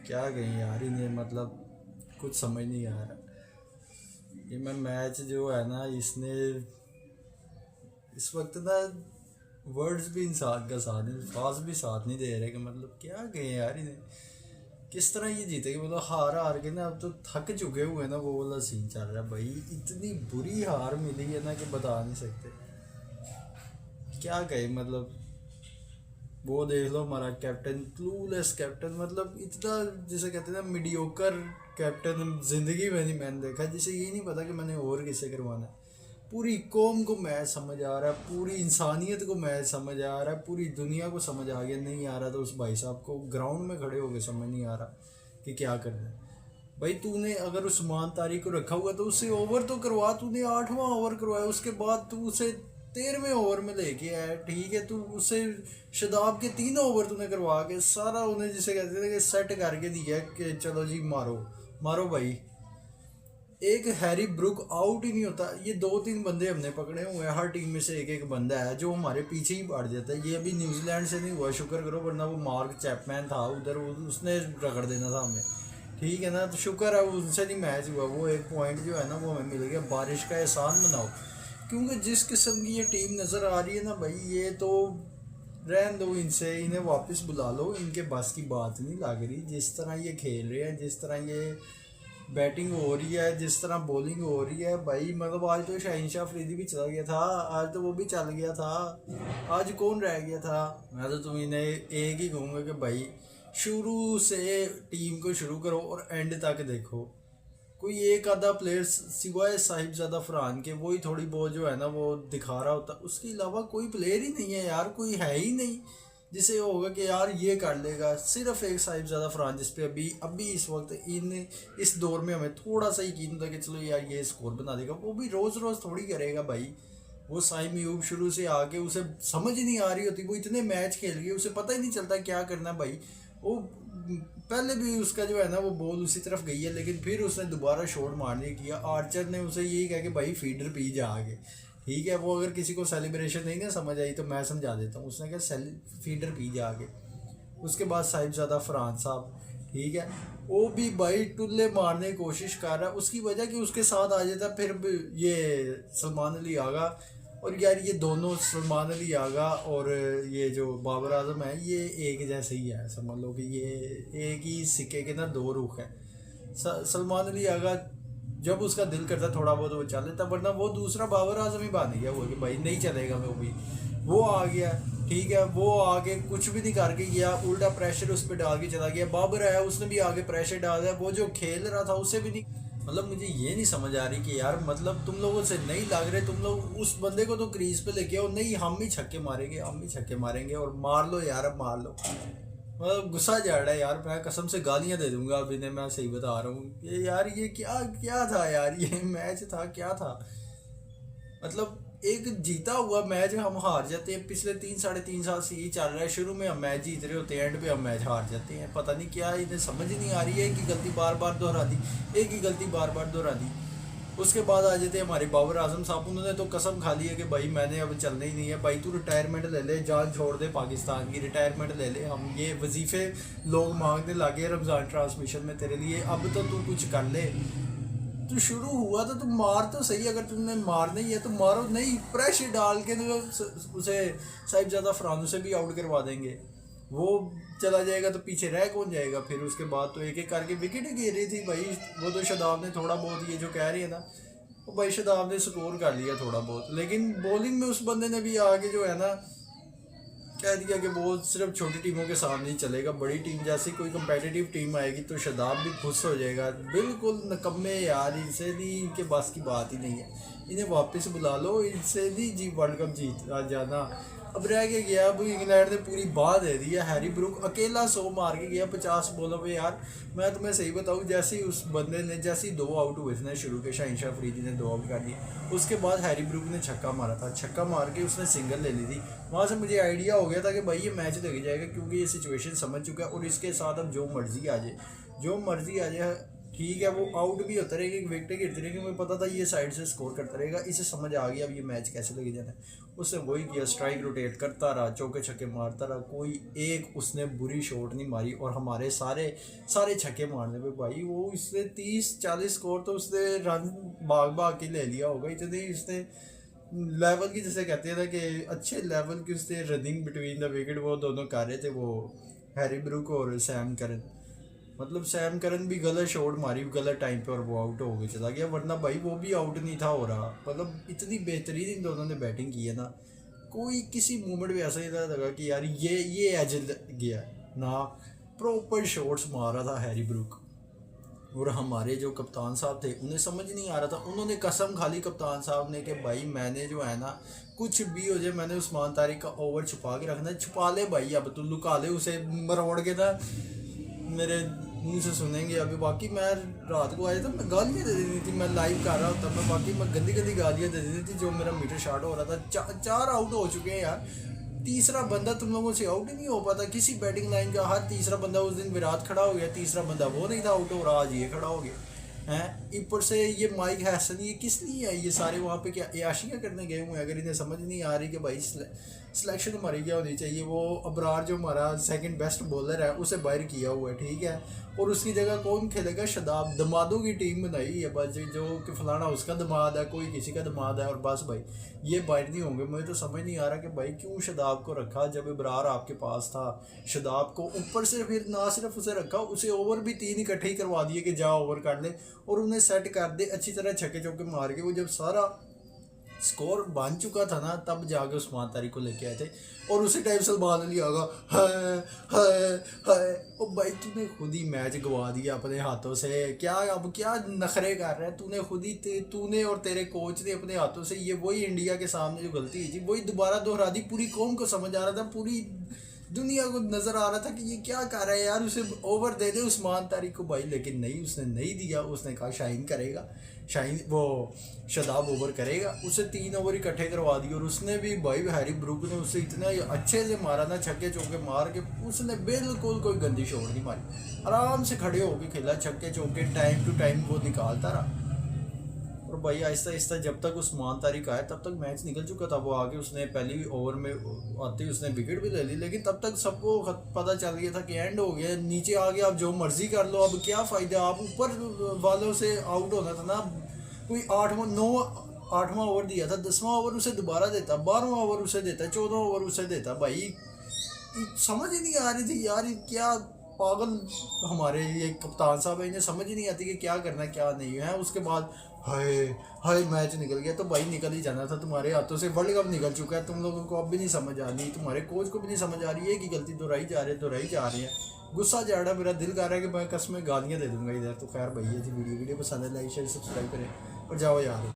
क्या कहें यार, इन्हें मतलब कुछ समझ नहीं आ रहा। ये मैं मैच जो है ना, इसने इस वक्त ना वर्ड्स भी इंसान का साथ नहीं, अल्फाज भी साथ नहीं दे रहे कि मतलब क्या कहें यार इन्हें। किस तरह ये जीतेगी, मतलब हार हार के ना अब तो थक चुके हुए ना, वो वाला सीन चल रहा है भाई। इतनी बुरी हार मिली है ना कि बता नहीं सकते। क्या कहे मतलब, वो देख लो हमारा कैप्टन, क्लूलेस कैप्टन, मतलब इतना जिसे कहते हैं ना मीडियोकर कैप्टन जिंदगी में नहीं मैंने देखा, जिसे ये नहीं पता कि मैंने और किसे करवाना है। पूरी कौम को मैच समझ आ रहा है, पूरी इंसानियत को मैच समझ आ रहा है, पूरी दुनिया को समझ आ गया। नहीं आ रहा तो उस भाई साहब को ग्राउंड में खड़े होकर समझ नहीं आ रहा कि क्या करना है। भाई तूने अगर उस्मान तारिक को रखा हुआ तो उससे ओवर तो करवा, तूने 8वां ओवर करवाया, उसके बाद तू उसे 13वें ओवर में लेके आया, ठीक है। तू उससे शदाब के 3 ओवर तूने करवा के सारा उन्हें जिसे कहते थे कि सेट करके दिया कि चलो जी मारो मारो भाई। एक हैरी ब्रुक आउट ही नहीं होता। ये 2-3 बंदे हमने पकड़े हुए हैं, हर टीम में से एक एक बंदा है जो हमारे पीछे ही पड़ जाता है। ये अभी न्यूजीलैंड से नहीं हुआ, शुक्र करो, वरना वो मार्क चैपमैन था उधर, उसने रगड़ देना था हमें, ठीक है ना। तो शुक्र है उनसे नहीं मैच हुआ, वो एक पॉइंट जो है ना वो हमें मिल गया। बारिश का एहसान मनाओ, क्योंकि जिस किस्म की ये टीम नज़र आ रही है ना भाई, ये तो रहन दो इनसे, इन्हें वापस बुला लो, इनके बस की बात नहीं लग रही। जिस तरह ये खेल रहे हैं, जिस तरह ये बैटिंग हो रही है, जिस तरह बॉलिंग हो रही है भाई, मतलब आज तो शाहिन अफरीदी भी चला गया था, आज तो वो भी चल गया था, आज कौन रह गया था। मैं तो तुम इन्हें एक ही कहूँगा कि भाई शुरू से टीम को शुरू करो और एंड तक देखो। कोई एक आधा प्लेयर सिवाय साहिबजादा फरहान के, वही थोड़ी बहुत जो है ना वो दिखा रहा होता, उसके अलावा कोई प्लेयर ही नहीं है यार, कोई है ही नहीं जिसे होगा कि यार ये कर लेगा। सिर्फ एक साहिबजादा फरहान जिस पे अभी अभी इस वक्त इस दौर में हमें थोड़ा सा यकीन होता है कि चलो यार ये स्कोर बना देगा, वो भी रोज़ रोज़ थोड़ी करेगा भाई। वो साइम यूब शुरू से आके उसे समझ ही नहीं आ रही होती, वो इतने मैच खेल गए उसे पता ही नहीं चलता क्या करना भाई। वो पहले भी उसका जो है ना वो बॉल उसी तरफ गई है, लेकिन फिर उसने दोबारा शॉट मारने किया, आर्चर ने उसे यही कहा कि भाई फीडर पी जा आगे, ठीक है। वो अगर किसी को सेलिब्रेशन नहीं ना समझ आई तो मैं समझा देता हूँ, उसने कहा फीडर पी जा आगे। उसके बाद साहिबजादा फरहान साहब, ठीक है, वो भी भाई टुल्ले मारने की कोशिश कर रहा है, उसकी वजह कि उसके साथ आ जाता फिर ये सलमान अली आगा। और यार ये दोनों सलमान अली आगा और ये जो बाबर आजम है, ये एक जैसे ही है, समझ लो कि ये एक ही सिक्के के ना दो रुख है। सलमान अली आगा जब उसका दिल करता थोड़ा बहुत वो चल लेता, वरना वो दूसरा बाबर आजम ही बन गया वो कि भाई नहीं चलेगा। वो आ गया, ठीक है, वो आगे कुछ भी नहीं करके गया, उल्टा प्रेशर उस पर डाल के चला गया। बाबर आया, उसने भी आगे प्रेशर डाल दिया, वो जो खेल रहा था उससे भी नहीं। मतलब मुझे ये नहीं समझ आ रही कि यार मतलब तुम लोगों से नहीं लग रहे, तुम लोग उस बंदे को तो क्रीज पे लेके आओ, नहीं हम ही छक्के मारेंगे, हम ही छक्के मारेंगे और मार लो यार, अब मार लो। मतलब गुस्सा चढ़ रहा है यार, मैं कसम से गालियां दे दूंगा अभी ने, मैं सही बता रहा हूँ। ये यार ये क्या क्या था यार, ये मैच था क्या था। मतलब एक जीता हुआ मैच हम हार जाते हैं, पिछले 3-3.5 साल से यही चल रहा है। शुरू में हम मैच जीत रहे होते हैं, एंड पे हम मैच हार जाते हैं, पता नहीं क्या इन्हें समझ ही नहीं आ रही है। एक ही गलती बार बार दोहरा दी, एक ही गलती बार बार दोहरा दी। उसके बाद आ जाते हैं हमारे बाबर आजम साहब, उन्होंने तो कसम खा ली है कि भाई मैंने अब चलना ही नहीं है, भाई तू रिटायरमेंट ले ले, जान छोड़ दे पाकिस्तान की, रिटायरमेंट ले ले, हम ये वजीफे लोग मांगने लगे रमज़ान ट्रांसमिशन में तेरे लिए, अब तो तू कुछ कर ले। तो शुरू हुआ तो तुम मार तो सही, अगर तुमने मारना ही है तो मारो, नहीं प्रेशर डाल के तो उसे साहिबजादा फरहान से भी आउट करवा देंगे। वो चला जाएगा तो पीछे रह कौन जाएगा फिर। उसके बाद तो एक एक करके विकेट गिर रही थी भाई। वो तो शदाब ने थोड़ा बहुत, ये जो कह रही है ना, वो भाई शदाब ने स्कोर कर लिया थोड़ा बहुत, लेकिन बॉलिंग में उस बंदे ने भी आगे जो है ना कह दिया कि वो सिर्फ छोटी टीमों के सामने ही चलेगा, बड़ी टीम जैसी कोई कंपेटिटिव टीम आएगी तो शदाब भी खुश हो जाएगा। बिल्कुल नकम्मे यार, इनसे नहीं, इनके बस की बात ही नहीं है। इन्हें वापस बुला लो, इनसे नहीं जी वर्ल्ड कप जीत जाना। अब रह के गया, अब इंग्लैंड ने पूरी बात दे दी है। हैरी ब्रुक अकेला 100 मार के गया 50 बॉलों पे यार। मैं तुम्हें सही बताऊँ, जैसे ही उस बंदे ने, जैसे ही 2 आउट हुए थे शुरू के, शाहिन अफरीदी ने 2 आउट कर दिए, उसके बाद हैरी ब्रुक ने छक्का मारा था, छक्का मार के उसने सिंगल ले ली थी। वहाँ से मुझे आइडिया हो गया था कि भाई ये मैच देख जाएगा, क्योंकि ये सिचुएशन समझ चुका है और इसके साथ अब जो मर्जी आ जाए, जो मर्जी आ जाए, ठीक है वो आउट भी होता रहेगा, विकेटें गिरती रहेगी, मुझे पता था ये साइड से स्कोर करता रहेगा, इसे समझ आ गया अब ये मैच कैसे लगे जाना है। उसने वही किया, स्ट्राइक रोटेट करता रहा, चौके छक्के मारता रहा, कोई एक उसने बुरी शॉट नहीं मारी, और हमारे सारे सारे छक्के मारने पे भाई वो इसने 30-40 स्कोर तो उसने रन भाग भाग के ले लिया होगा, इतने उसने लेवल की, जैसे कहते हैं ना कि अच्छे लेवल की उसने रनिंग बिटवीन द विकेट वो दोनों कर रहे थे, वो हैरी ब्रूक और सैम करन। मतलब सैम करन भी गलत शॉट मारी गलत टाइम पे और वो आउट हो गए चला गया, वरना भाई वो भी आउट नहीं था हो रहा। मतलब इतनी बेहतरीन इन दोनों ने बैटिंग की है ना, कोई किसी मोमेंट भी ऐसा नहीं लगा कि यार ये एज गया ना, प्रॉपर शॉट्स मार रहा था हैरी ब्रूक। और हमारे जो कप्तान साहब थे उन्हें समझ नहीं आ रहा था, उन्होंने कसम खा ली कप्तान साहब ने कि भाई मैंने जो है ना कुछ भी हो जाए मैंने उस्मान तारिक का ओवर छुपा के रखना है, छुपा ले भाई, अब तू लुका ले उसे, मरोड़ के था मेरे मुंह से सुनेंगे अभी। बाकी मैं रात को आया था, मैं गालियाँ दे देती थी, मैं लाइव कर रहा होता मैं, बाकी मैं गंदी गंदी गालियाँ दे देती थी, जो मेरा मीटर शार्ट हो रहा था। चार आउट हो चुके हैं यार, तीसरा बंदा तुम लोगों से आउट ही नहीं हो पाता किसी बैटिंग लाइन का। हर तीसरा बंदा, उस दिन विराट खड़ा हो गया, तीसरा बंदा वो नहीं था आउट हो रहा, आज ये खड़ा हो गया हैं। ऊपर से ये माइक हैसन, ये किस लिए है, ये सारे वहाँ पे क्या याशियाँ करने गए हुए हैं। अगर इन्हें समझ नहीं आ रही कि भाई सिलेक्शन हमारी क्या होनी चाहिए, वो अबरार जो हमारा सेकंड बेस्ट बॉलर है उसे बाहर किया हुआ है, ठीक है, और उसकी जगह कौन खेलेगा, शदाब। दमादों की टीम बनाई है बस, जो कि फलाना उसका दमाद है, कोई किसी का दमाद है, और बस भाई ये बाहर नहीं होंगे। मुझे तो समझ नहीं आ रहा कि भाई क्यों शदाब को रखा जब इब्रार आपके पास था। शदाब को ऊपर से फिर ना सिर्फ उसे रखा, उसे ओवर भी 3 इकट्ठे ही करवा दिए कि जा ओवर कर ले, और उन्हें सेट कर दे अच्छी तरह, छक्के चौके मार के। वो जब सारा स्कोर बन चुका था ना, तब जाके उस्मान तारिक को लेके आए थे, और उसी टाइम सलमान अली आ गया, है ओ भाई तूने खुद ही मैच गवा दिया अपने हाथों से। क्या अब क्या नखरे कर रहा है तूने, खुद ही तूने और तेरे कोच ने अपने हाथों से, ये वही इंडिया के सामने जो गलती हुई थी वही दोबारा दोहरा दी। पूरी कौम को समझ आ रहा था, पूरी दुनिया को नजर आ रहा था कि ये क्या कर रहा है यार, उसे ओवर दे दे उस्मान तारिक को भाई, लेकिन नहीं, उसने नहीं दिया। उसने कहा शाहीन करेगा, शाहीन वो शदाब ओवर करेगा, उसे 3 ओवर इकट्ठे करवा दिए। और उसने भी भाई हैरी ब्रूक ने उसे इतना अच्छे से मारा ना, छक्के चौके मार के, उसने बिल्कुल कोई गंदी शॉट नहीं मारी, आराम से खड़े होके खेला, छक्के चौके टाइम टू टाइम वो निकालता रहा। और भाई आहिस्ता आहिस्ता जब तक उस्मान तारिक आया तब तक मैच निकल चुका था। वो आगे उसने पहली ओवर में आते ही उसने विकेट भी ले ली, लेकिन तब तक सबको पता चल गया था कि एंड हो गया, नीचे आ गया, आप जो मर्जी कर लो, अब क्या फ़ायदा, आप ऊपर वालों से आउट होना था ना। कोई 8वां ओवर दिया था, 10वां ओवर उसे दोबारा देता, 12वां ओवर उसे देता, 14वां ओवर उसे देता। भाई समझ ही नहीं आ रही थी यार, क्या पागल हमारे ये कप्तान साहब है, इन्हें समझ ही नहीं आती कि क्या करना क्या नहीं है। उसके बाद हाय हाय मैच निकल गया, तो भाई निकल ही जाना था, तुम्हारे हाथों से वर्ल्ड कप निकल चुका है, तुम लोगों को अब भी नहीं समझ आ रही, तुम्हारे कोच को भी नहीं समझ आ रही है कि गलती दोहराई जा रही है। गुस्सा जा रहा है, मेरा दिल कर रहा है कि मैं कसम गालियाँ दे दूंगा इधर। तो खैर भाई ये थी वीडियो पसंद है, लाइक शेयर सब्सक्राइब करें और जाओ यार।